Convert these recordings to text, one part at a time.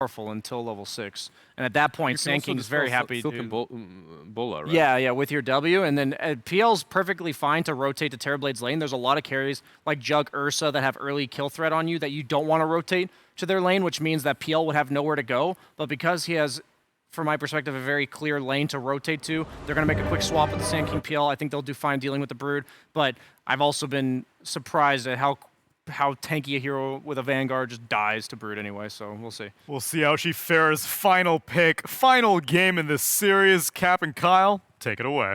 powerful until level 6. And at that point, Sand King is very happy to... Bola, right? Yeah, with your W. And then PL's perfectly fine to rotate to Terrorblade's lane. There's a lot of carries like Jug, Ursa that have early kill threat on you that you don't want to rotate to their lane, which means that PL would have nowhere to go. But because he has, from my perspective, a very clear lane to rotate to, they're going to make a quick swap with the Sand King PL. I think they'll do fine dealing with the Brood. But I've also been surprised at how tanky a hero with a Vanguard just dies to Brood anyway, so we'll see. We'll see how she fares. Final pick, final game in this series. Cap and Kyle, take it away.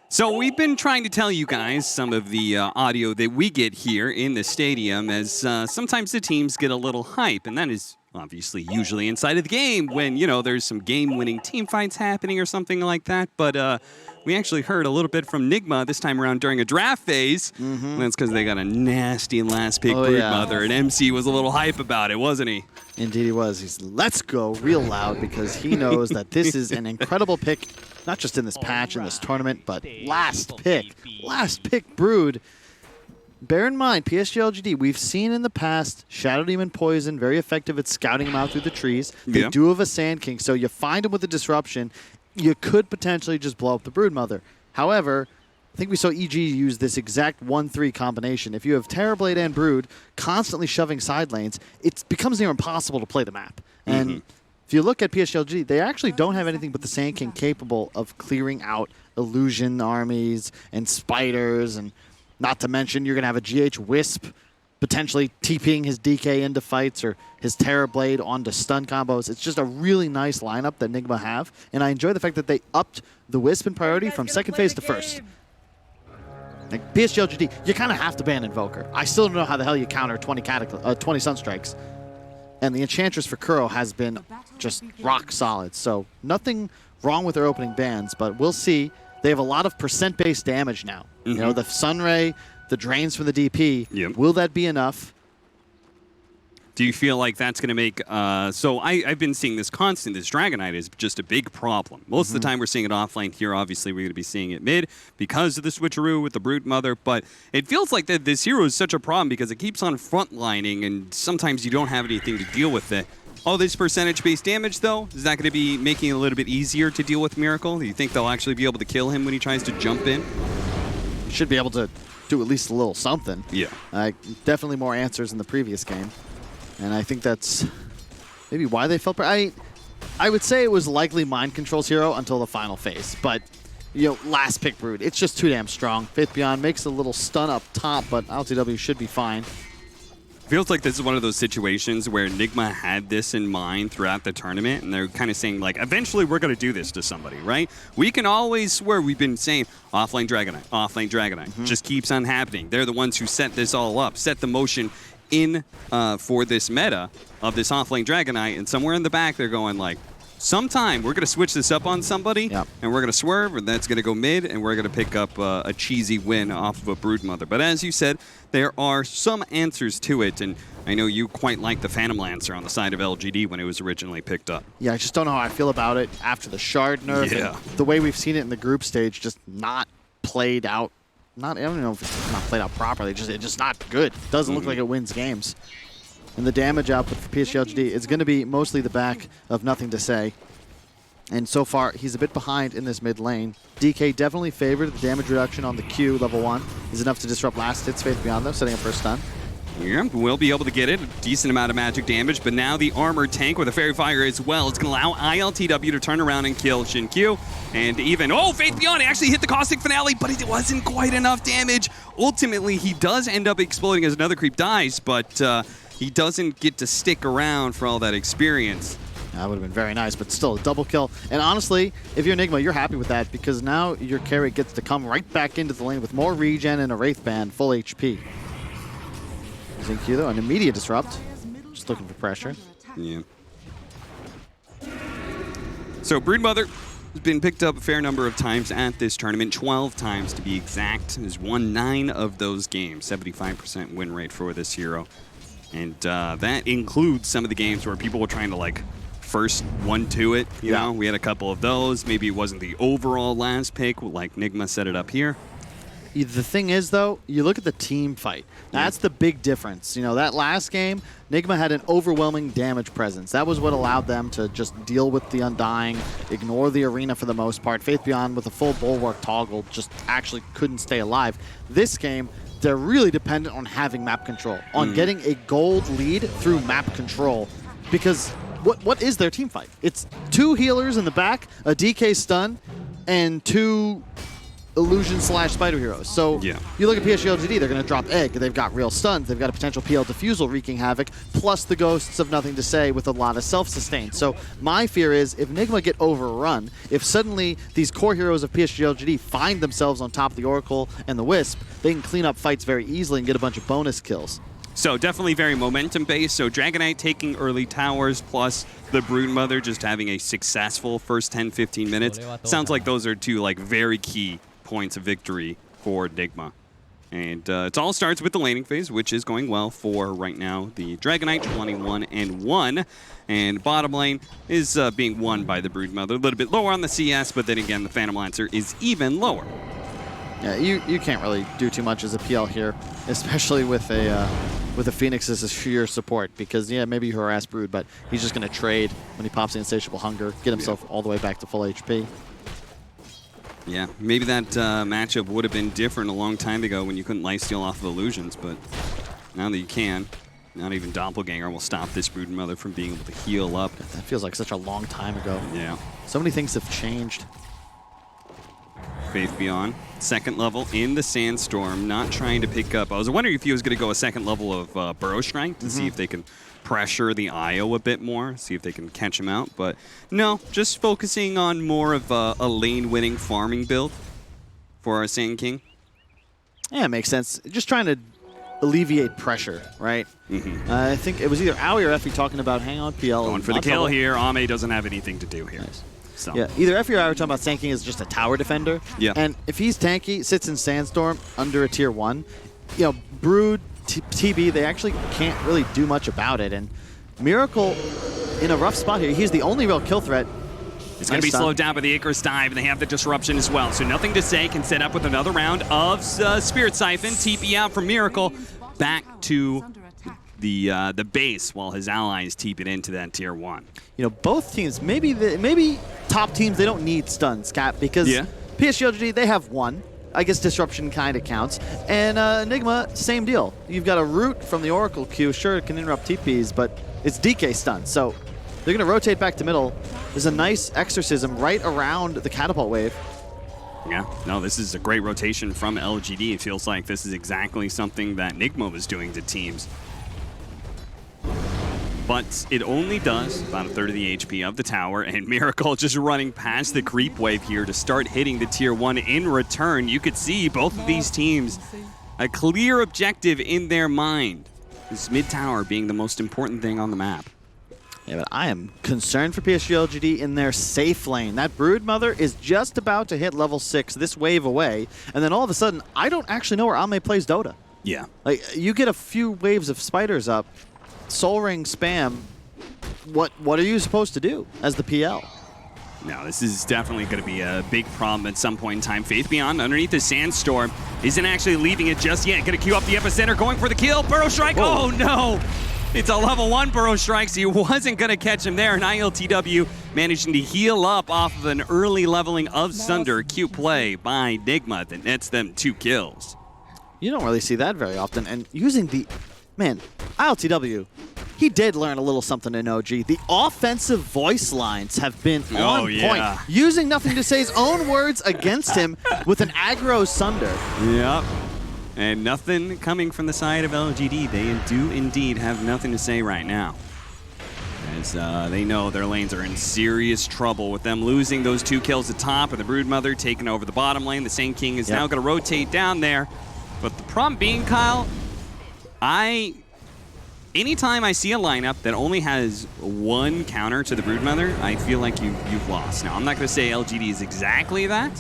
So we've been trying to tell you guys some of the audio that we get here in the stadium, as sometimes the teams get a little hype, and that is obviously usually inside of the game when, you know, there's some game-winning team fights happening or something like that. But we actually heard a little bit from Nigma this time around during a draft phase. And that's because they got a nasty last pick Broodmother, and MC was a little hype about it, wasn't he? Indeed he was. He's let's go real loud because he knows that this is an incredible pick, not just in this patch, in this tournament, but last pick Brood. Bear in mind, PSG.LGD, we've seen in the past Shadow Demon Poison, very effective at scouting him out through the trees. They do have a Sand King, so you find him with a disruption, you could potentially just blow up the Broodmother. However, I think we saw EG use this exact 1-3 combination. If you have Terrorblade and Brood constantly shoving side lanes, it becomes near impossible to play the map. And if you look at PSG.LGD, they actually don't have anything but the Sand King capable of clearing out illusion armies and spiders, and not to mention you're going to have a GH Wisp potentially TPing his DK into fights or his Terrorblade onto stun combos. It's just a really nice lineup that Nigma have, and I enjoy the fact that they upped the Wisp in priority from second phase to first. Like PSG.LGD, you kind of have to ban Invoker. I still don't know how the hell you counter 20 Sunstrikes. And the Enchantress for Kuro has been just rock solid. So nothing wrong with their opening bans, but we'll see. They have a lot of percent-based damage now. You know, the Sunray, the drains from the DP. Will that be enough? Do you feel like that's going to make... so I've been seeing this constant. This Dragonite is just a big problem. Most of the time we're seeing it offlane here. Obviously, we're going to be seeing it mid because of the switcheroo with the Broodmother. But it feels like that this hero is such a problem because it keeps on frontlining, and sometimes you don't have anything to deal with it. All this percentage-based damage, though, is that going to be making it a little bit easier to deal with Miracle? Do you think they'll actually be able to kill him when he tries to jump in? You should be able to do at least a little something. Yeah. Definitely more answers in the previous game. And I think that's maybe why they felt... I would say it was likely Mind Control's hero until the final phase. But, you know, last pick Brood, it's just too damn strong. Faith Beyond makes a little stun up top, but LTW should be fine. Feels like this is one of those situations where Nigma had this in mind throughout the tournament, and they're kind of saying, like, eventually we're going to do this to somebody, right? We can always swear we've been saying offlane Dragonite. Just keeps on happening. They're the ones who set this all up, set the motion in for this meta of this offlane Dragonite, and somewhere in the back they're going like, sometime we're going to switch this up on somebody, and we're going to swerve, and that's going to go mid, and we're going to pick up a cheesy win off of a Broodmother. But as you said, there are some answers to it, and I know you quite like the Phantom Lancer on the side of LGD when it was originally picked up. Yeah, I just don't know how I feel about it after the Shard nerf. Yeah. The way we've seen it in the group stage, just not played out. I don't know if it's not played out properly. It's just not good. It doesn't look like it wins games. And the damage output for PSG.LGD is going to be mostly the back of Nothing to Say. And so far, he's a bit behind in this mid lane. DK definitely favored. The damage reduction on the Q level 1 is enough to disrupt last hits Faith Beyond, though, setting up for a stun. Yeah, we'll be able to get it. A decent amount of magic damage, but now the armored tank with a Fairy Fire as well. It's going to allow ILTW to turn around and kill Xinkyu. And even, Faith Beyond actually hit the Caustic Finale, but it wasn't quite enough damage. Ultimately, he does end up exploding as another creep dies, but he doesn't get to stick around for all that experience. That would have been very nice, but still a double kill. And honestly, if you're Nigma, you're happy with that because now your carry gets to come right back into the lane with more regen and a Wraith Band, full HP. Xinkyu, though, an immediate disrupt. Just looking for pressure. Yeah. So Broodmother has been picked up a fair number of times at this tournament, 12 times to be exact. Has won 9 of those games, 75% win rate for this hero. And that includes some of the games where people were trying to, like, first 1-2 it, you know? We had a couple of those. Maybe it wasn't the overall last pick, like Nigma set it up here. The thing is, though, you look at the team fight. That's the big difference. You know, that last game, Nigma had an overwhelming damage presence. That was what allowed them to just deal with the Undying, ignore the arena for the most part. Faith Beyond with a full Bulwark toggle just actually couldn't stay alive. This game, they're really dependent on having map control, on getting a gold lead through map control. Because what is their team fight? It's 2 healers in the back, a DK stun, and 2 illusion/spider heroes. So you look at PSG.LGD, they're going to drop egg. They've got real stuns. They've got a potential PL defusal wreaking havoc, plus the ghosts of nothing to say with a lot of self-sustain. So my fear is if Nigma get overrun, if suddenly these core heroes of PSG.LGD find themselves on top of the Oracle and the Wisp, they can clean up fights very easily and get a bunch of bonus kills. So definitely very momentum-based. So Dragonite taking early towers, plus the Broodmother just having a successful first 10-15 minutes. Sounds like those are 2 like very key points of victory for Nigma. And it all starts with the laning phase, which is going well for right now the Dragonite, 21-1. And bottom lane is being won by the Broodmother. A little bit lower on the CS, but then again, the Phantom Lancer is even lower. Yeah, you can't really do too much as a PL here, especially with a Phoenix as a sheer support, because yeah, maybe you harass Brood, but he's just going to trade when he pops the Insatiable Hunger, get himself all the way back to full HP. Yeah, maybe that matchup would have been different a long time ago when you couldn't lifesteal off of illusions, but now that you can, not even Doppelganger will stop this Broodmother from being able to heal up. That feels like such a long time ago. Yeah. So many things have changed. Faith Beyond, 2nd level in the Sandstorm, not trying to pick up. I was wondering if he was going to go a 2nd level of Burrow Strike to see if they can pressure the IO a bit more, see if they can catch him out. But no, just focusing on more of a lane-winning farming build for our Sand King. Yeah, it makes sense. Just trying to alleviate pressure, right? I think it was either Aoi or Effie talking about hang on PL. Going for the kill here. Ame doesn't have anything to do here. Nice. So. Yeah, either Effie or I were talking about Sand King as just a tower defender. Yeah. And if he's tanky, sits in Sandstorm under a tier 1, you know, Brood, TB, they actually can't really do much about it. And Miracle in a rough spot here. He's the only real kill threat. It's going to be slowed down by the Icarus dive, and they have the disruption as well. So nothing to say can set up with another round of Spirit Siphon. TP out from Miracle, back to the base while his allies TP it into that tier 1. You know, both teams, maybe top teams, they don't need stuns, Cap, because PSG.LGD, they have 1. I guess Disruption kind of counts. And Nigma, same deal. You've got a root from the Oracle Q. Sure, it can interrupt TPs, but it's DK stun. So they're going to rotate back to middle. There's a nice exorcism right around the catapult wave. Yeah, no, this is a great rotation from LGD. It feels like this is exactly something that Nigma was doing to teams. But it only does about a third of the HP of the tower, and Miracle just running past the creep wave here to start hitting the tier 1 in return. You could see both of these teams a clear objective in their mind. This mid tower being the most important thing on the map. Yeah, but I am concerned for PSG.LGD in their safe lane. That Broodmother is just about to hit level 6 this wave away, and then all of a sudden, I don't actually know where Ame plays Dota. Yeah. Like, you get a few waves of spiders up, Soul Ring spam, what are you supposed to do as the PL? No, this is definitely going to be a big problem at some point in time. Faith Beyond underneath the Sandstorm isn't actually leaving it just yet. Going to queue up the epicenter, going for the kill. Burrow Strike, oh no! It's a level 1 Burrow Strike, so he wasn't going to catch him there. And ILTW managing to heal up off of an early leveling of Sunder. Cute play by Nigma that nets them 2 kills. You don't really see that very often. And using the... Man, ILTW, he did learn a little something in OG. The offensive voice lines have been on point. Using Nothing to Say's own words against him with an aggro Sunder. Yep. And nothing coming from the side of LGD. They do indeed have nothing to say right now. As they know their lanes are in serious trouble with them losing those 2 kills at top and the Broodmother taking over the bottom lane. The Sand King is now going to rotate down there. But the problem being, Kyle, anytime I see a lineup that only has 1 counter to the Broodmother, I feel like you've lost. Now, I'm not going to say LGD is exactly that,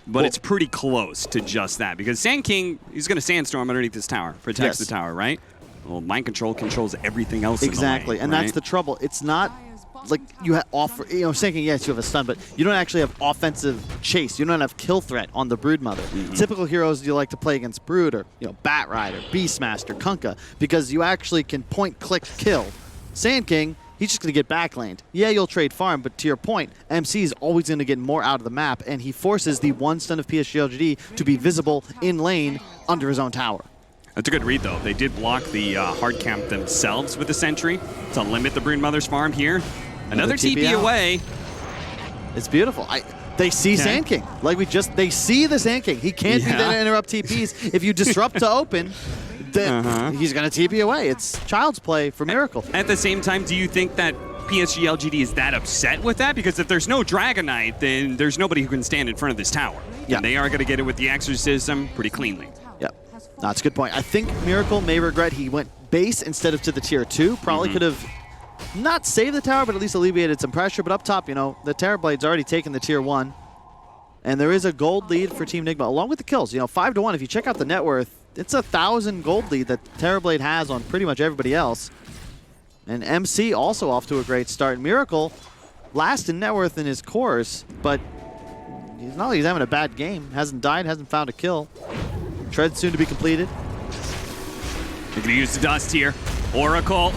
but it's pretty close to just that, because Sand King, he's going to Sandstorm underneath this tower, protects the tower, right? Well, Mind Control controls everything else exactly, in the lane, and right? that's the trouble. It's not like you have Sand King, yes, you have a stun, but you don't actually have offensive chase. You don't have kill threat on the Broodmother. Typical heroes you like to play against Brood or Bat Rider, Beastmaster, Kunkka, because you actually can point, click, kill. Sand King, he's just going to get backlaned. Yeah, you'll trade farm, but to your point, MC is always going to get more out of the map, and he forces the one stun of PSG.LGD to be visible in lane under his own tower. That's a good read, though. They did block the hard camp themselves with the sentry to limit the Broodmother's farm here. Another TP away. It's beautiful. They see Sand King. Like they see the Sand King. He can't be there to interrupt TPs. If you disrupt to open, he's going to TP away. It's child's play for Miracle. At the same time, do you think that PSG.LGD is that upset with that? Because if there's no Dragon Knight, then there's nobody who can stand in front of this tower. Yeah. And they are going to get it with the Exorcism pretty cleanly. Yep. That's a good point. I think Miracle may regret he went base instead of to the tier 2. Probably could have not saved the tower, but at least alleviated some pressure. But up top, the Terrorblade's already taken the tier 1. And there is a gold lead for Team Nigma, along with the kills. 5-1. If you check out the net worth, it's 1,000 gold lead that Terrorblade has on pretty much everybody else. And MC also off to a great start. Miracle last in net worth in his course, but it's not like he's having a bad game. Hasn't died, hasn't found a kill. Tread soon to be completed. They're going to use the dust here. Oracle,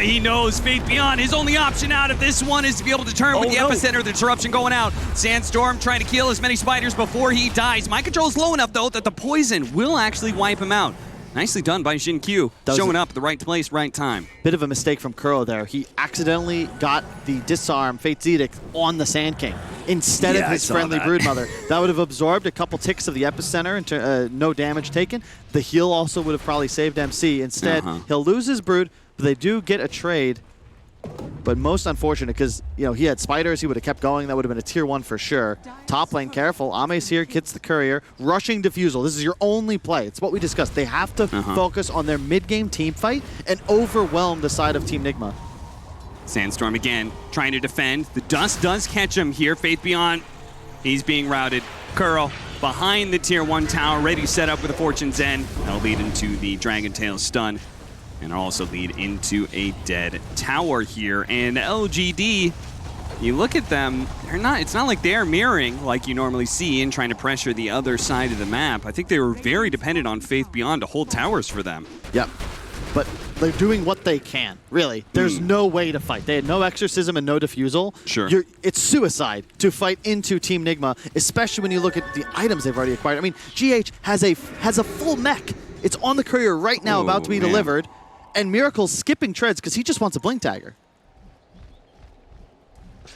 he knows Fate Beyond. His only option out of this one is to be able to turn with the epicenter of the disruption going out. Sandstorm trying to kill as many spiders before he dies. Mind control is low enough, though, that the poison will actually wipe him out. Nicely done by Xin Q, showing up at the right place, right time. Bit of a mistake from Kuro there. He accidentally got the disarm Fate's Edict on the Sand King instead of his friendly Broodmother. That would have absorbed a couple ticks of the epicenter and no damage taken. The heal also would have probably saved MC. Instead, he'll lose his Brood, but they do get a trade. But most unfortunate because, he had spiders. He would have kept going. That would have been a tier 1 for sure. Top lane, careful. Ame's here, gets the courier. Rushing Diffusal. This is your only play. It's what we discussed. They have to focus on their mid-game team fight and overwhelm the side of Team Nigma. Sandstorm again, trying to defend. The dust does catch him here. Faith Beyond, he's being routed. Curl behind the tier 1 tower, ready to set up with a Fortune's End. That'll lead into the Dragon Tail stun. And also lead into a dead tower here. And LGD, you look at them, it's not like they're mirroring like you normally see and trying to pressure the other side of the map. I think they were very dependent on Faith Beyond to hold towers for them. Yep. But they're doing what they can, really. There's no way to fight. They had no Exorcism and no Diffusal. Sure. It's suicide to fight into Team Nigma, especially when you look at the items they've already acquired. I mean, GH has a full mech. It's on the courier right now, about to be delivered. And Miracle's skipping treads because he just wants a Blink Dagger.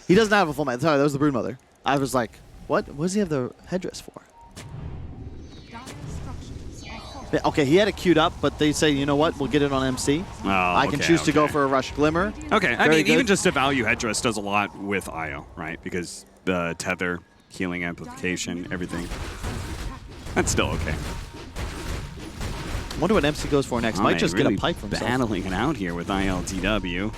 He doesn't have a full mech. Sorry, that was the Broodmother. I was like, what does he have the headdress for? Okay, he had it queued up, but they say, you know what, we'll get it on MC. I can choose to go for a Rush Glimmer. Okay, I mean, even just a value headdress does a lot with IO, right? Because the tether, healing amplification, everything. That's still okay. I wonder what MC goes for next. Might just really get a pipe from himself. Battling it out here with ILTW.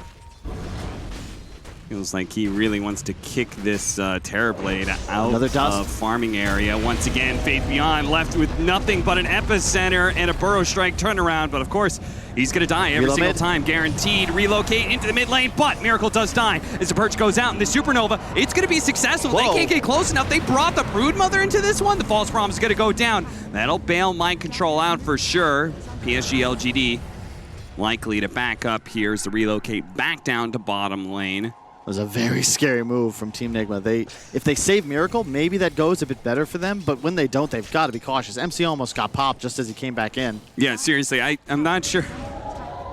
Feels like he really wants to kick this Terrorblade out of farming area. Once again, Faith Beyond left with nothing but an epicenter and a Burrow Strike turnaround. But of course, he's going to die every single time. Guaranteed. Relocate into the mid lane, but Miracle does die as the Perch goes out. And the Supernova, it's going to be successful. They can't get close enough. They brought the Broodmother into this one. The False Promise is going to go down. That'll bail Mind Control out for sure. PSG.LGD likely to back up here as the relocate back down to bottom lane. It was a very scary move from Team Nigma. If they save Miracle, maybe that goes a bit better for them, but when they don't, they've got to be cautious. MC almost got popped just as he came back in. Yeah, seriously, I'm not sure.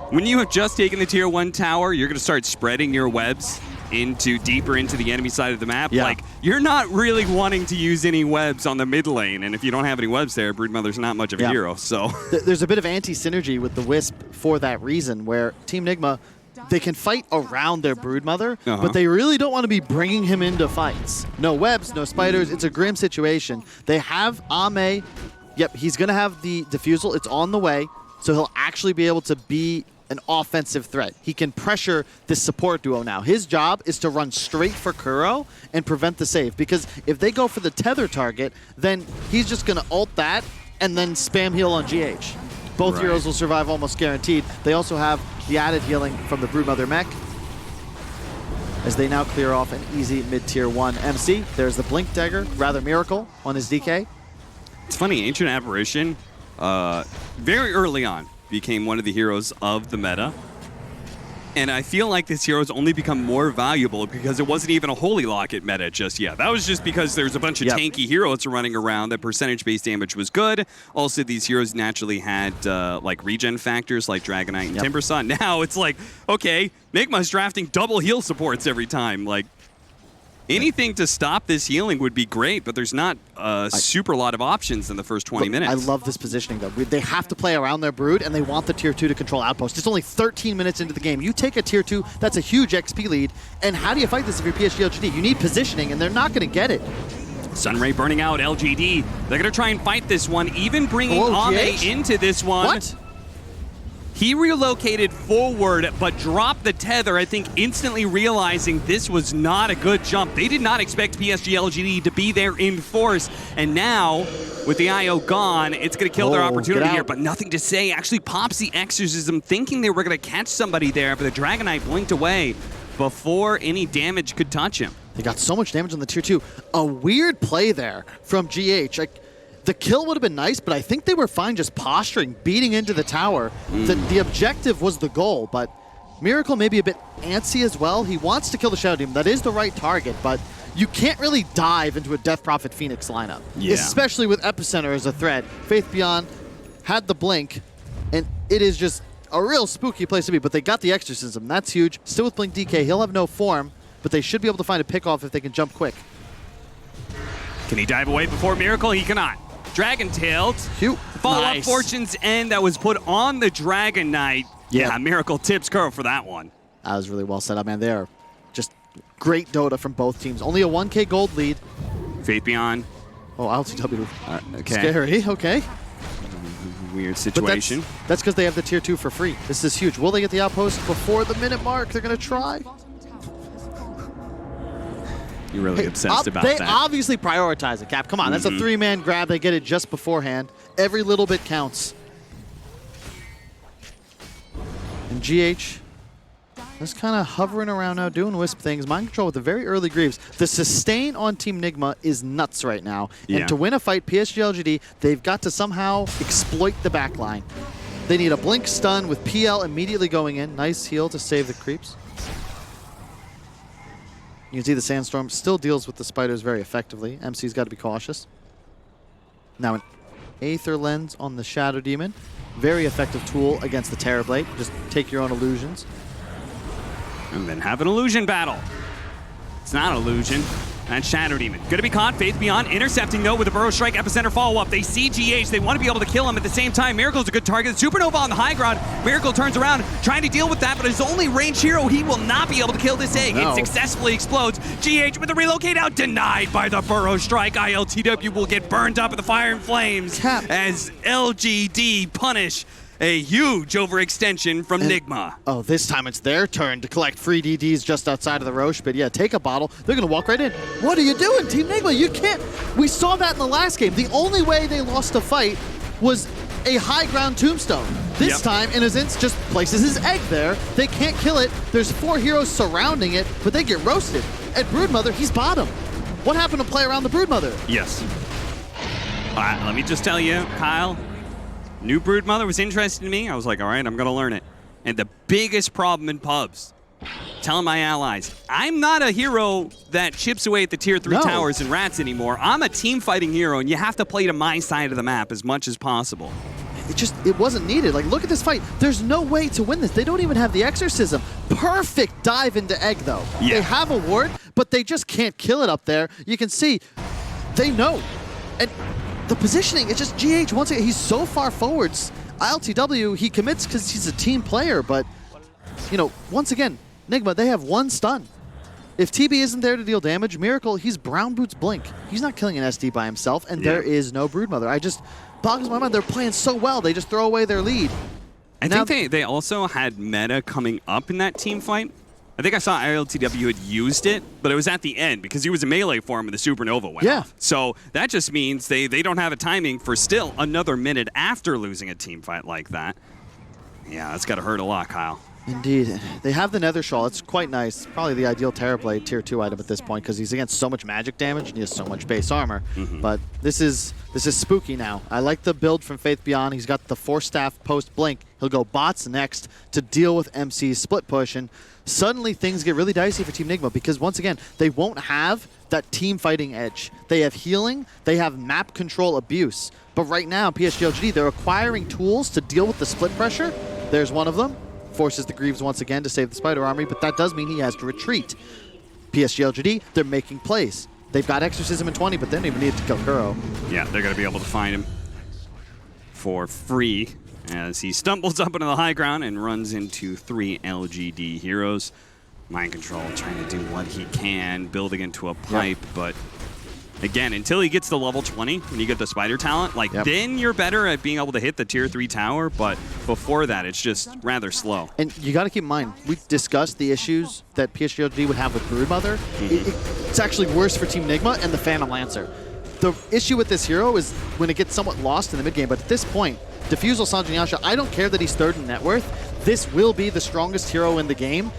When you have just taken the tier 1 tower, you're going to start spreading your webs deeper into the enemy side of the map. Yeah. Like, you're not really wanting to use any webs on the mid lane, and if you don't have any webs there, Broodmother's not much of a hero, so. There's a bit of anti-synergy with the Wisp for that reason, where Team Nigma, they can fight around their Broodmother, but they really don't want to be bringing him into fights. No webs, no spiders. It's a grim situation. They have Ame. Yep, he's going to have the Diffusal. It's on the way, so he'll actually be able to be an offensive threat. He can pressure this support duo now. His job is to run straight for Kuro and prevent the save, because if they go for the tether target, then he's just going to ult that and then spam heal on GH. Both heroes will survive almost guaranteed. They also have the added healing from the Broodmother mech. as they now clear off an easy mid-tier 1 MC. There's the Blink Dagger, rather Miracle, on his DK. It's funny, Ancient Apparition, very early on, became one of the heroes of the meta. And I feel like this hero's only become more valuable because it wasn't even a Holy Locket meta just yet. That was just because there's a bunch of tanky heroes running around. That percentage-based damage was good. Also, these heroes naturally had like regen factors like Dragonite and Timbersaw. Now it's like, okay, Nigma's drafting double heal supports every time. Like, anything to stop this healing would be great, but there's not a super lot of options in the first 20 minutes. I love this positioning, though. They have to play around their Brood, and they want the Tier 2 to control Outpost. It's only 13 minutes into the game. You take a Tier 2, that's a huge XP lead, and how do you fight this if you're PSG.LGD? You need positioning, and they're not going to get it. Sunray burning out LGD. They're going to try and fight this one, even bringing Ame into this one. What? He relocated forward, but dropped the tether, I think instantly realizing this was not a good jump. They did not expect PSG.LGD to be there in force. And now, with the IO gone, it's going to kill their opportunity here, but nothing to say. Actually pops the Exorcism, thinking they were going to catch somebody there, but the Dragonite blinked away before any damage could touch him. They got so much damage on the Tier 2. A weird play there from GH. The kill would have been nice, but I think they were fine just posturing, beating into the tower. The objective was the goal, but Miracle may be a bit antsy as well. He wants to kill the Shadow Demon. That is the right target, but you can't really dive into a Death Prophet Phoenix lineup, especially with Epicenter as a threat. Faith Beyond had the blink, and it is just a real spooky place to be, but they got the Exorcism. That's huge. Still with Blink DK, he'll have no form, but they should be able to find a pick-off if they can jump quick. Can he dive away before Miracle? He cannot. Dragon-tailed. Follow-up Fortune's End that was put on the Dragon Knight. Yeah, Miracle tips curl for that one. That was really well set up, man. They are just great Dota from both teams. Only a 1K gold lead. Faith Beyond. Oh, LTW. Okay. Scary, okay. Weird situation. But that's because they have the Tier 2 for free. This is huge. Will they get the outpost before the minute mark? They're going to try. You're really obsessed about that. They obviously prioritize it, Cap. Come on, that's a 3-man grab. They get it just beforehand. Every little bit counts. And GH just kind of hovering around now, doing Wisp things. Mind control with the very early Greaves. The sustain on Team Nigma is nuts right now. And to win a fight, PSG.LGD, they've got to somehow exploit the backline. They need a Blink stun with PL immediately going in. Nice heal to save the creeps. You can see the Sandstorm still deals with the spiders very effectively. MC's got to be cautious. Now an Aether Lens on the Shadow Demon. Very effective tool against the Terrorblade. Just take your own illusions. And then have an illusion battle. It's not an illusion. And Shadow Demon. Gonna be caught. Faith Beyond intercepting though with a Burrow Strike Epicenter follow-up. They see GH. They want to be able to kill him at the same time. Miracle's a good target. Supernova on the high ground. Miracle turns around, trying to deal with that, but his only ranged hero, he will not be able to kill this egg. It successfully explodes. GH with the relocate out, denied by the Burrow Strike. ILTW will get burned up in the fire and flames as LGD punish a huge overextension from Nigma. Oh, this time it's their turn to collect free DDs just outside of the Roche, but yeah, take a bottle. They're going to walk right in. What are you doing, Team Nigma? You can't. We saw that in the last game. The only way they lost a fight was a high ground tombstone. This time, Innocence just places his egg there. They can't kill it. There's 4 heroes surrounding it, but they get roasted. At Broodmother, he's bottom. What happened to play around the Broodmother? Yes. All right, let me just tell you, Kyle, new Broodmother was interesting to me. I was like, all right, I'm going to learn it. And the biggest problem in pubs, telling my allies, I'm not a hero that chips away at the Tier 3 towers and rats anymore. I'm a team fighting hero, and you have to play to my side of the map as much as possible. It wasn't needed. Like, look at this fight. There's no way to win this. They don't even have the Exorcism. Perfect dive into egg, though. Yeah. They have a ward, but they just can't kill it up there. You can see, they know. And the positioning, it's just GH, once again, he's so far forwards. ILTW, he commits because he's a team player, but, you know, once again, Nigma, they have 1 stun. If TB isn't there to deal damage, Miracle, he's Brown Boots Blink. He's not killing an SD by himself, and there is no Broodmother. I just, boggles my mind, they're playing so well, they just throw away their lead. I think they also had meta coming up in that team fight. I think I saw ILTW had used it, but it was at the end because he was in melee form and the Supernova went off. So that just means they don't have a timing for still another minute after losing a team fight like that. Yeah, that's got to hurt a lot, Kyle. Indeed. They have the Nether Shawl. It's quite nice. Probably the ideal Terrorblade tier 2 item at this point because he's against so much magic damage and he has so much base armor. But this is spooky now. I like the build from Faith Beyond. He's got the Force Staff post Blink. He'll go bots next to deal with MC's split push, and suddenly things get really dicey for Team Nigma because once again, they won't have that team fighting edge. They have healing, they have map control abuse. But right now, PSG.LGD, they're acquiring tools to deal with the split pressure. There's one of them. Forces the Greaves once again to save the Spider Army, but that does mean he has to retreat. PSG.LGD, they're making plays. They've got Exorcism in 20, but they don't even need to kill Kuro. Yeah, they're going to be able to find him for free as he stumbles up into the high ground and runs into 3 LGD heroes. Mind Control trying to do what he can, building into a pipe, but again, until he gets to level 20, when you get the Spider talent, like then you're better at being able to hit the tier 3 tower, but before that, it's just rather slow. And you got to keep in mind, we discussed the issues that PSG.LGD would have with Broodmother. It's actually worse for Team Nigma and the Phantom Lancer. The issue with this hero is when it gets somewhat lost in the mid game, but at this point, Diffusal Sanjanyasha, I don't care that he's 3rd in net worth. This will be the strongest hero in the game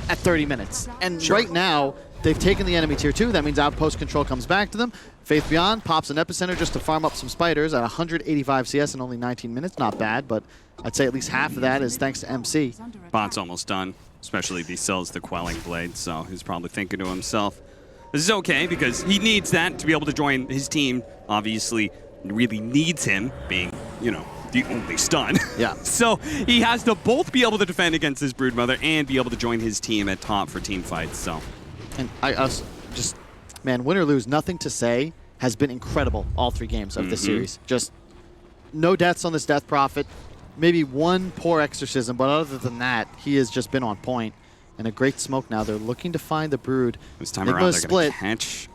at 30 minutes. And right now, they've taken the enemy tier 2. That means outpost control comes back to them. Faith Beyond pops an epicenter just to farm up some spiders at 185 CS in only 19 minutes. Not bad, but I'd say at least half of that is thanks to MC. Bot's almost done, especially if he sells the Quelling Blade, so he's probably thinking to himself, this is okay because he needs that to be able to join his team. Obviously, really needs him being, you know, the only stun. Yeah. So he has to both be able to defend against his Broodmother and be able to join his team at top for team fights, so. And I just, man, win or lose, nothing to say has been incredible all 3 games of this series. Just no deaths on this Death Prophet, maybe one poor Exorcism, but other than that, he has just been on point. And a great smoke now. They're looking to find the Brood. This time around, they're going to catch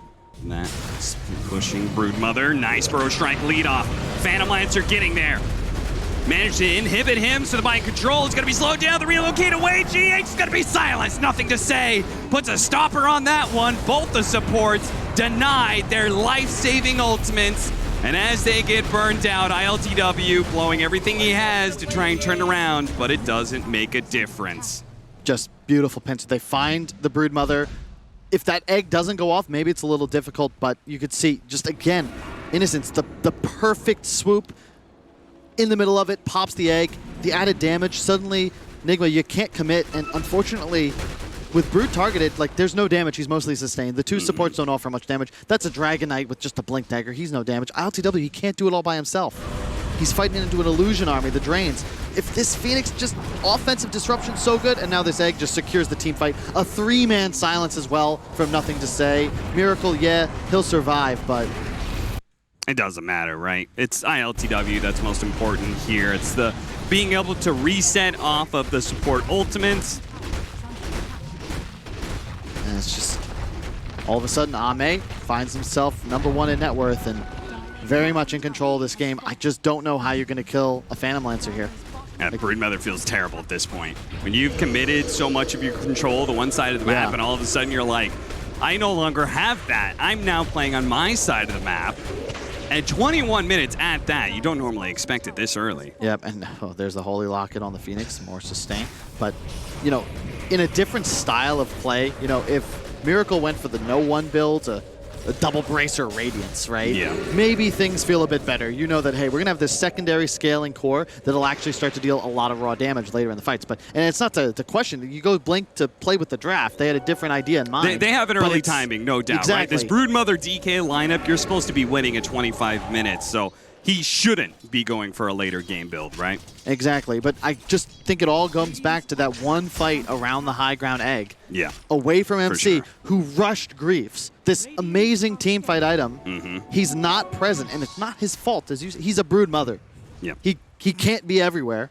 that pushing Broodmother. Nice Burrow Strike lead off. Phantom Lancer getting there. Managed to inhibit him, so the Mind Control is going to be slowed down. The relocate away. GH is going to be silenced. Nothing to say. Puts a stopper on that one. Both the supports denied their life-saving ultimates. And as they get burned out, ILTW blowing everything he has to try and turn around, but it doesn't make a difference. Just beautiful pinch. They find the Broodmother. If that egg doesn't go off, maybe it's a little difficult, but you could see, just again, Innocence, the perfect swoop. In the middle of it, pops the egg, the added damage. Suddenly, Nigma, you can't commit, and unfortunately, with Brood targeted, like, there's no damage. He's mostly sustained. The 2 supports don't offer much damage. That's a Dragon Knight with just a Blink Dagger. He's no damage. ILTW, he can't do it all by himself. He's fighting into an Illusion army, the Drains. If this Phoenix, just offensive disruption so good, and now this egg just secures the team fight. A 3-man silence as well from Nothing to Say. Miracle, yeah, he'll survive, but it doesn't matter, right? It's ILTW that's most important here. It's the being able to reset off of the support ultimates. And it's just, all of a sudden, Ame finds himself #1 in net worth and very much in control of this game. I just don't know how you're going to kill a Phantom Lancer here. Yeah, Broodmother feels terrible at this point. When you've committed so much of your control to one side of the map, and all of a sudden you're like, I no longer have that. I'm now playing on my side of the map. At 21 minutes at that, you don't normally expect it this early. Yep, and there's the Holy Locket on the Phoenix, more sustain. But, you know, in a different style of play, you know, if Miracle went for the no-one build, a double bracer Radiance, right? Yeah. Maybe things feel a bit better. You know that, hey, we're going to have this secondary scaling core that'll actually start to deal a lot of raw damage later in the fights. But, and it's not to question, you go Blink to play with the draft. They had a different idea in mind. They have an early timing, no doubt, right? This Broodmother DK lineup, you're supposed to be winning at 25 minutes, so he shouldn't be going for a later game build, right? Exactly, but I just think it all comes back to that one fight around the high ground egg. Yeah. Away from MC, who rushed Griefs. This amazing team fight item, he's not present, and it's not his fault. As you say, he's a Broodmother. Yeah. He can't be everywhere,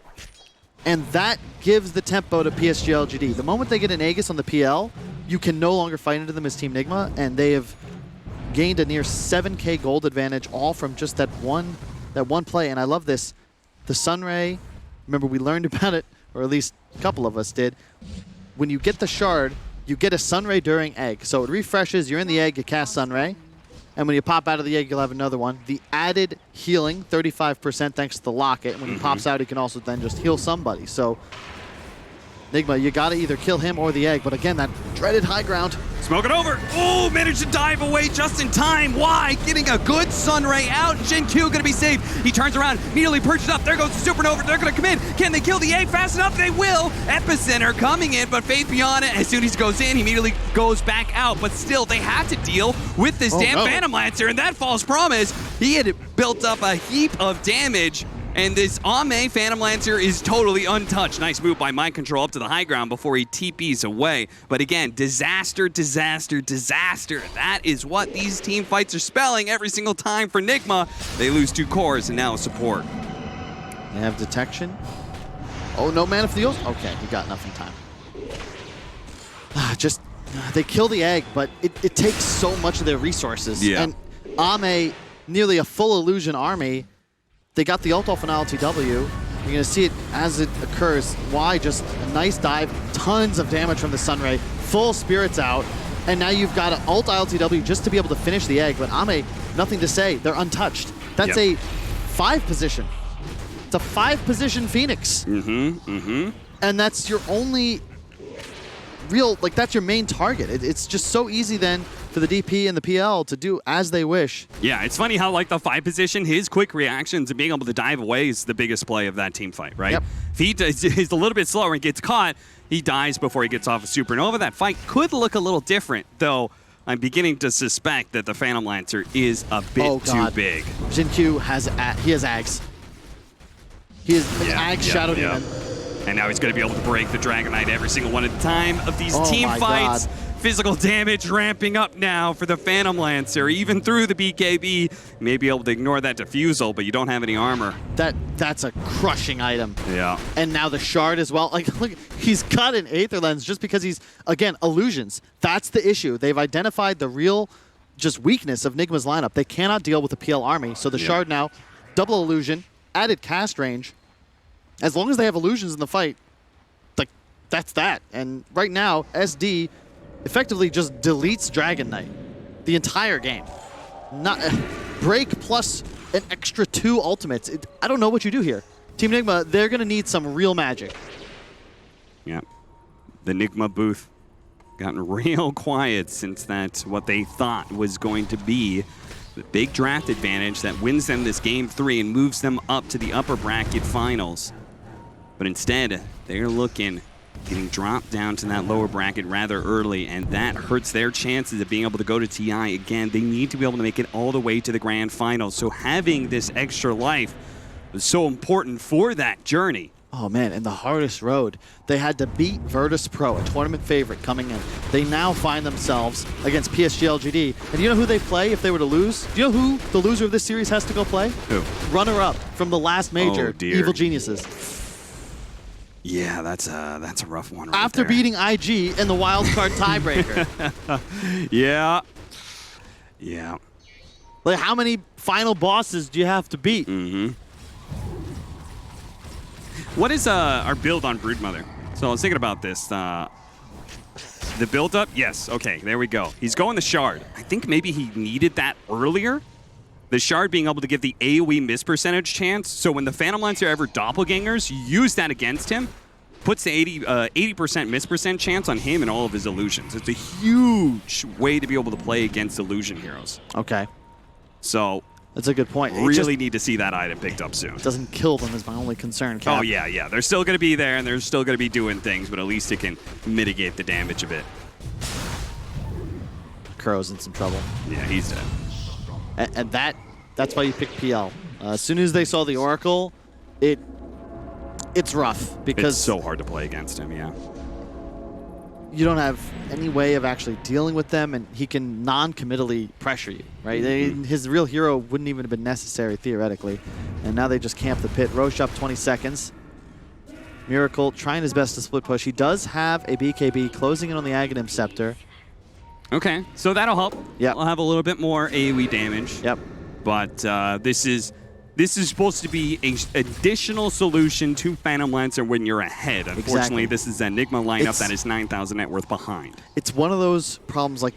and that gives the tempo to PSG.LGD. The moment they get an Aegis on the PL, you can no longer fight into them as Team Nigma, and they have gained a near 7K gold advantage, all from just that one play. And I love this. The Sunray, remember we learned about it, or at least a couple of us did. When you get the shard, you get a Sunray during egg. So it refreshes, you're in the egg, you cast Sunray. And when you pop out of the egg, you'll have another one. The added healing, 35% thanks to the locket. When he pops out, he can also then just heal somebody. So Nigma, you got to either kill him or the egg. But again, that dreaded high ground. Smoke it over. Oh, managed to dive away just in time. Why? Getting a good sunray out. Jin-Q gonna be safe. He turns around, immediately perches up. There goes the supernova. They're gonna come in. Can they kill the egg fast enough? They will. Epicenter coming in, but Faith Beyond it. As soon as he goes in, he immediately goes back out. But still, they have to deal with this damn Phantom Lancer, and that false promise. He had built up a heap of damage. And this Ame Phantom Lancer is totally untouched. Nice move by Mind Control up to the high ground before he TPs away. But again, disaster, disaster, disaster. That is what these team fights are spelling every single time for Nigma. They lose 2 cores and now a support. They have detection. Oh, no mana for the ult. Okay, he got enough in time. They kill the egg, but it takes so much of their resources. Yeah. And Ame, nearly a full illusion army. They got the ult off an LTW. You're going to see it as it occurs. Why? Just a nice dive, tons of damage from the Sunray, full spirits out, and now you've got an ult LTW just to be able to finish the egg. But Ame, nothing to say. They're untouched. That's a 5 position. It's a 5 position Phoenix. And that's your only real, like, that's your main target. It's just so easy then for the DP and the PL to do as they wish. Yeah, it's funny how, like, the 5 position, his quick reactions and being able to dive away is the biggest play of that team fight, right? Yep. If he is a little bit slower and gets caught, he dies before he gets off a supernova. That fight could look a little different, though I'm beginning to suspect that the Phantom Lancer is a bit too big. Jin-Q has Ags. He is an Ags Shadow Demon. And now he's going to be able to break the Dragon Knight every single one at a time of these team fights. God. Physical damage ramping up now for the Phantom Lancer. Even through the BKB, you may be able to ignore that defusal, but you don't have any armor. That's a crushing item. Yeah. And now the shard as well. Like, look, he's got an Aether Lens just because he's, again, illusions. That's the issue. They've identified the real just weakness of Nigma's lineup. They cannot deal with the PL army. So the shard now, double illusion, added cast range. As long as they have illusions in the fight, like, that's that. And right now, SD effectively just deletes Dragon Knight the entire game. Not break plus an extra 2 ultimates. I don't know what you do here. Team Nigma, they're going to need some real magic. Yeah. The Nigma booth gotten real quiet since that's what they thought was going to be the big draft advantage that wins them this game 3 and moves them up to the upper bracket finals. But instead, they're getting dropped down to that lower bracket rather early, and that hurts their chances of being able to go to TI again. They need to be able to make it all the way to the grand finals. So having this extra life was so important for that journey. Oh man, and the hardest road. They had to beat Virtus Pro, a tournament favorite coming in. They now find themselves against PSG.LGD. And do you know who they play if they were to lose? Do you know who the loser of this series has to go play? Who? Runner-up from the last major, Evil Geniuses. Yeah, that's a rough one right After there. beating IG in the wildcard tiebreaker. Yeah. Like, how many final bosses do you have to beat? What is our build on Broodmother? So I was thinking about this. The build-up? Yes. Okay, there we go. He's going the Shard. I think maybe he needed that earlier. The Shard being able to give the AoE miss percentage chance, so when the Phantom Lancer ever doppelgangers, you use that against him, puts the 80% miss percent chance on him and all of his illusions. It's a huge way to be able to play against illusion heroes. Okay. So that's a good point. Really need to see that item picked up soon. Doesn't kill them is my only concern, Cap. Oh, yeah. They're still going to be there, and they're still going to be doing things, but at least it can mitigate the damage a bit. Crow's in some trouble. Yeah, he's dead. And that's why you pick PL. As soon as they saw the Oracle, it's rough because it's so hard to play against him, yeah. You don't have any way of actually dealing with them, and he can non-committally pressure you, right? His real hero wouldn't even have been necessary, theoretically. And now they just camp the pit. Roche up 20 seconds. Miracle trying his best to split push. He does have a BKB closing in on the Aghanim Scepter. Okay, so that'll help. Yep. We'll have a little bit more AoE damage. Yep. But this is supposed to be an additional solution to Phantom Lancer when you're ahead. Unfortunately, this is an Nigma lineup that is 9,000 net worth behind. It's one of those problems, like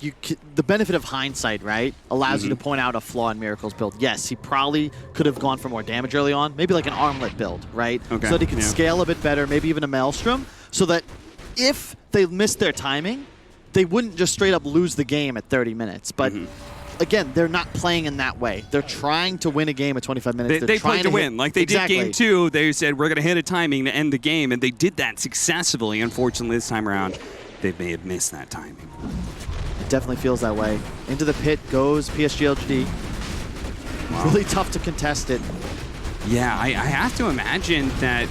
the benefit of hindsight, right, allows you to point out a flaw in Miracle's build. Yes, he probably could have gone for more damage early on, maybe like an armlet build, right? Okay. So that he could scale a bit better, maybe even a Maelstrom, so that if they missed their timing, they wouldn't just straight up lose the game at 30 minutes. But again, they're not playing in that way. They're trying to win a game at 25 minutes. They played to win. Like they did game 2, they said, we're going to hit a timing to end the game, and they did that successfully. Unfortunately, this time around, they may have missed that timing. It definitely feels that way. Into the pit goes PSG.LGD. Wow. Really tough to contest it. Yeah, I have to imagine that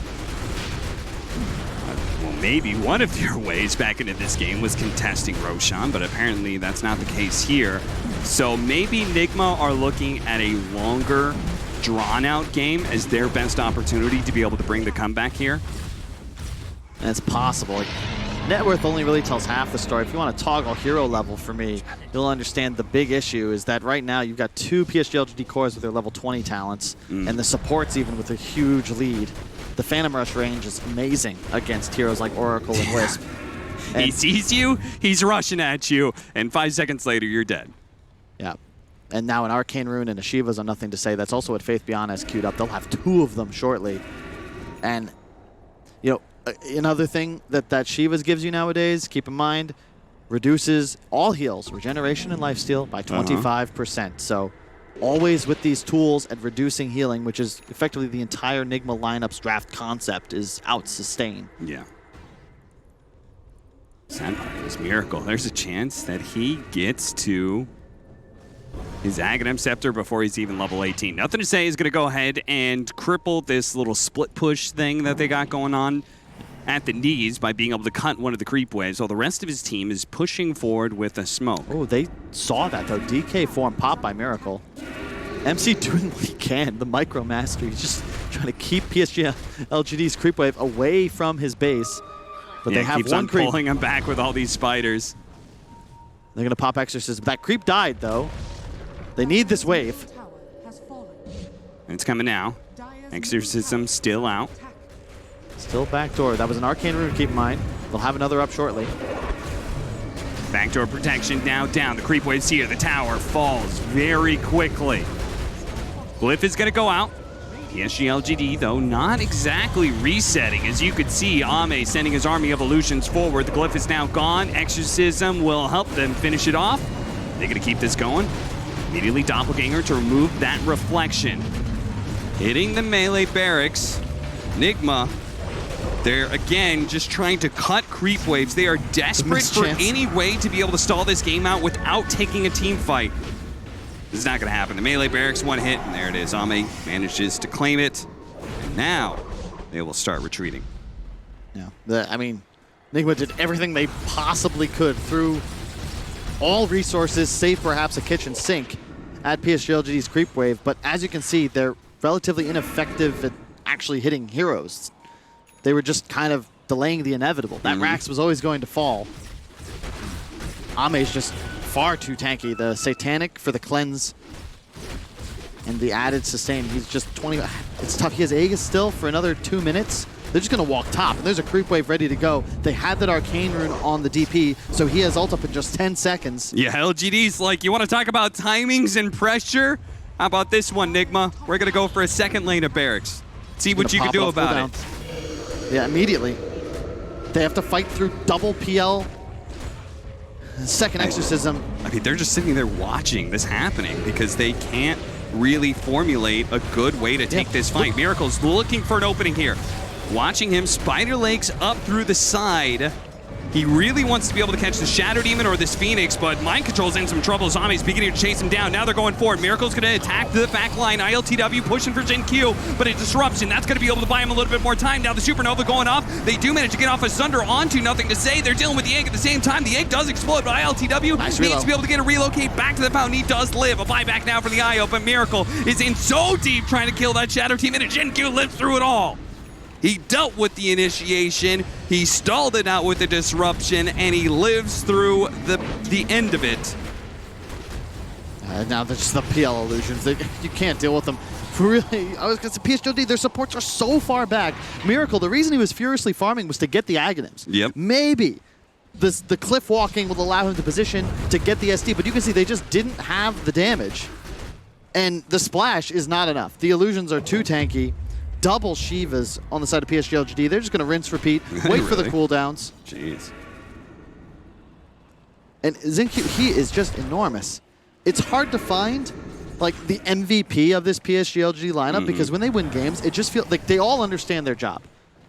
well, maybe one of their ways back into this game was contesting Roshan, but apparently that's not the case here. So maybe Nigma are looking at a longer, drawn-out game as their best opportunity to be able to bring the comeback here. And it's possible. Like, net worth only really tells half the story. If you want to toggle hero level for me, you'll understand the big issue is that right now you've got 2 PSG.LGD cores with their level 20 talents, and the supports even with a huge lead. The Phantom Rush range is amazing against heroes like Oracle and Wisp. And he sees you, he's rushing at you, and 5 seconds later, you're dead. Yeah. And now an Arcane Rune and a Shiva's on Nothing to Say. That's also what Faith Beyond has queued up. They'll have 2 of them shortly. And, you know, another thing that Shiva's gives you nowadays, keep in mind, reduces all heals, regeneration and lifesteal by 25%. So always with these tools and reducing healing, which is effectively the entire Nigma lineup's draft concept, is out sustain. Yeah. Sad part is Miracle. There's a chance that he gets to his Aghanim Scepter before he's even level 18. Nothing to Say is going to go ahead and cripple this little split push thing that they got going on at the knees by being able to cut one of the creep waves, while the rest of his team is pushing forward with a smoke. Oh, they saw that, though. DK form popped by Miracle. MC doing what he can, the Micro Master. He's just trying to keep PSG.LGD's creep wave away from his base. But yeah, they have keeps one on creep. pulling him back with all these spiders. They're going to pop Exorcism. That creep died, though. They need this wave. And it's coming now. Exorcism still out. Still backdoor. That was an Arcane Rune, keep in mind. They'll have another up shortly. Backdoor protection now down. The creep wave's here. The tower falls very quickly. Glyph is going to go out. PSG.LGD, though, not exactly resetting. As you could see, Ame sending his army of illusions forward. The Glyph is now gone. Exorcism will help them finish it off. They're going to keep this going. Immediately Doppelganger to remove that reflection. Hitting the melee barracks. Nigma, they're again just trying to cut creep waves. They are desperate for any way to be able to stall this game out without taking a team fight. This is not going to happen. The melee barracks, one hit, and there it is. Ame manages to claim it. And now they will start retreating. Yeah, I mean, Nigma did everything they possibly could through all resources, save perhaps a kitchen sink, at PSG.LGD's creep wave. But as you can see, they're relatively ineffective at actually hitting heroes. They were just kind of delaying the inevitable. That Rax was always going to fall. Ame's just far too tanky. The Satanic for the cleanse and the added sustain. He's just 20. It's tough. He has Aegis still for another 2 minutes. They're just going to walk top, and there's a creep wave ready to go. They had that Arcane Rune on the DP, so he has ult up in just 10 seconds. Yeah, LGD's like, you want to talk about timings and pressure? How about this one, Nigma? We're going to go for a second lane of barracks. See what you can do about it. Yeah, immediately. They have to fight through double PL. Second Exorcism. I mean, they're just sitting there watching this happening because they can't really formulate a good way to take this fight. Miracle's looking for an opening here. Watching him, Spider Legs up through the side. He really wants to be able to catch the Shadow Demon or this Phoenix, but Mind Control's in some trouble. Zombie's beginning to chase him down. Now they're going forward. Miracle's going to attack the back line. ILTW pushing for Jin Q, but a disruption. That's going to be able to buy him a little bit more time. Now the Supernova going off. They do manage to get off a Sunder onto Nothing to Say. They're dealing with the egg at the same time. The egg does explode, but ILTW needs to be able to get a relocate back to the fountain. He does live. A buyback now for the IO, but Miracle is in so deep trying to kill that Shadow Team, and Jin Q lives through it all. He dealt with the initiation, he stalled it out with the disruption, and he lives through the end of it. Now they're just the PL illusions. You can't deal with them. Really, I was going to say, PSG.LGD, their supports are so far back. Miracle, the reason he was furiously farming was to get the Aghanims. Yep. Maybe the cliff walking will allow him to position to get the SD, but you can see they just didn't have the damage. And the splash is not enough. The illusions are too tanky. double Shivas on the side of PSG.LGD. They're just going to rinse, repeat, wait for the cooldowns. Jeez. And Xinq, he is just enormous. It's hard to find like the MVP of this PSG.LGD lineup because when they win games, it just feels like they all understand their job.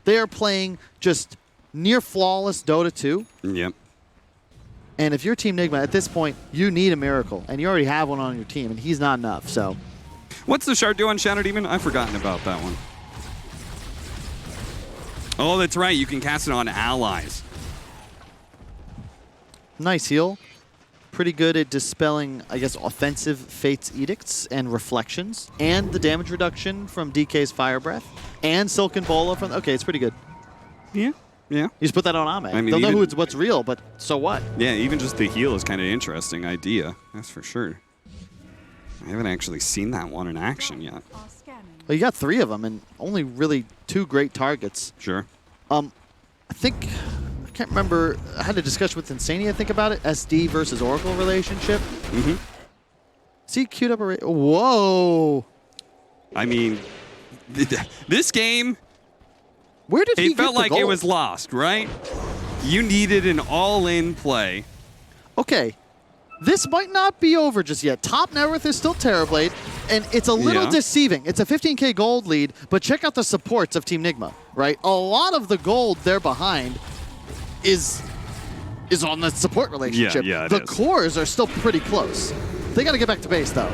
They are playing just near flawless Dota 2. Yep. And if you're Team Nigma, at this point, you need a miracle. And you already have one on your team, and he's not enough, so. What's the shard do on Shadow Demon? I've forgotten about that one. Oh, that's right. You can cast it on allies. Nice heal. Pretty good at dispelling, I guess, offensive Fate's Edicts and Reflections, and the damage reduction from DK's Fire Breath, and Silken Bola from. Okay, it's pretty good. Yeah. Yeah. You just put that on Ame. I mean, they'll know what's real, but so what? Yeah, even just the heal is kind of interesting idea. That's for sure. I haven't actually seen that one in action yet. Well, you got 3 of them, and only really 2 great targets. Sure. I think. I can't remember. I had a discussion with Insania, I think, about it. SD versus Oracle relationship. See, queued up a. Whoa. I mean, this game. Where did he It get felt the like gold? it was lost, right? You needed an all-in play. Okay. This might not be over just yet. Top net worth is still Terrorblade, and it's a little deceiving. It's a 15K gold lead, but check out the supports of Team Nigma, right? A lot of the gold they're behind is on the support relationship. Yeah, the cores are still pretty close. They got to get back to base, though.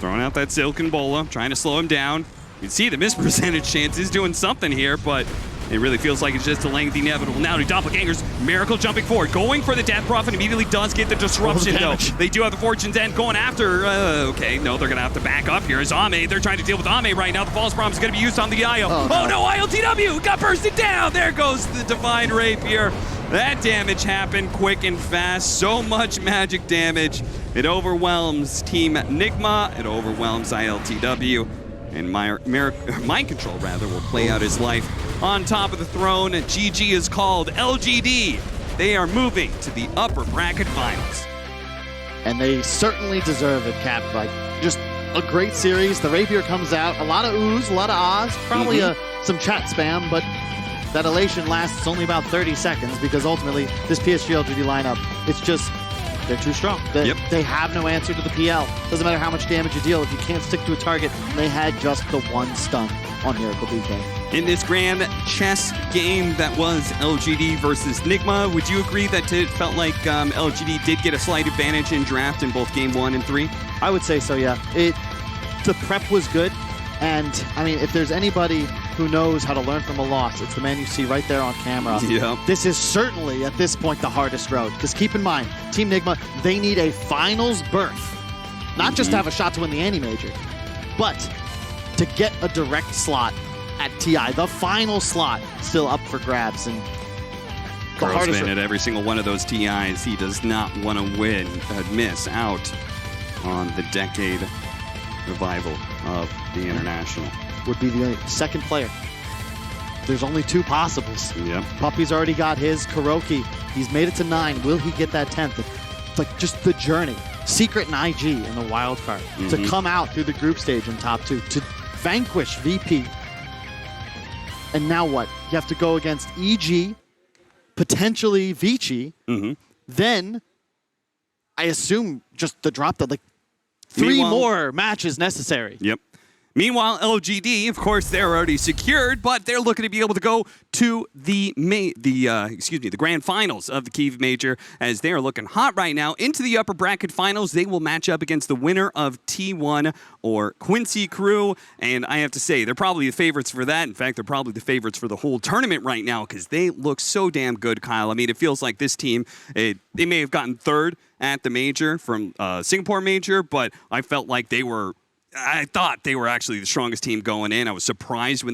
Throwing out that Silken Bola, trying to slow him down. You can see the mispercentage chance is doing something here, but it really feels like it's just delaying the inevitable. Now to Doppelgangers, Miracle jumping forward, going for the Death Prophet, immediately does get the disruption though. They do have the Fortune's End going after, okay, no, they're gonna have to back up here. As Ame, they're trying to deal with Ame right now. The False Promise is gonna be used on the IO. Oh no, ILTW got bursted down. There goes the Divine Rapier. That damage happened quick and fast. So much magic damage. It overwhelms Team Nigma. It overwhelms ILTW. And Mind Control, rather, will play out his life on top of the throne. GG is called. LGD, they are moving to the upper bracket finals. And they certainly deserve it, Cap. Like, just a great series. The Rapier comes out. A lot of oohs, a lot of ahs. Probably some chat spam, but that elation lasts only about 30 seconds because ultimately this PSG.LGD lineup, it's just, they're too strong. They have no answer to the PL. Doesn't matter how much damage you deal. If you can't stick to a target, they had just the 1 stun on Miracle DK. In this grand chess game that was LGD versus Nigma, would you agree that it felt like LGD did get a slight advantage in draft in both game 1 and 3? I would say so, yeah. The prep was good, and I mean, if there's anybody who knows how to learn from a loss, it's the man you see right there on camera. Yeah. This is certainly, at this point, the hardest road. Because keep in mind, Team Nigma, they need a finals berth. Not just to have a shot to win the AniMajor, but to get a direct slot at TI. The final slot still up for grabs. And the hardest at every single one of those TIs. He does not want to miss out on the decade revival of the International. Would be the second player. There's only 2 possibles. Yep. Puppy's already got his. Kuroki, he's made it to 9. Will he get that 10th? It's like just the journey. Secret and IG in the wild card. To come out through the group stage in top 2. To vanquish VP. And now what? You have to go against EG, potentially Vici. Then, I assume just the drop that, like, 3 more matches necessary. Yep. Meanwhile, LGD, of course, they're already secured, but they're looking to be able to go to the grand finals of the Kyiv Major, as they are looking hot right now. Into the upper bracket finals, they will match up against the winner of T1 or Quincy crew, and I have to say, they're probably the favorites for that. In fact, they're probably the favorites for the whole tournament right now, because they look so damn good, Kyle. I mean, it feels like this team, they may have gotten 3rd at the major from Singapore Major, but I felt like I thought they were actually the strongest team going in. I was surprised when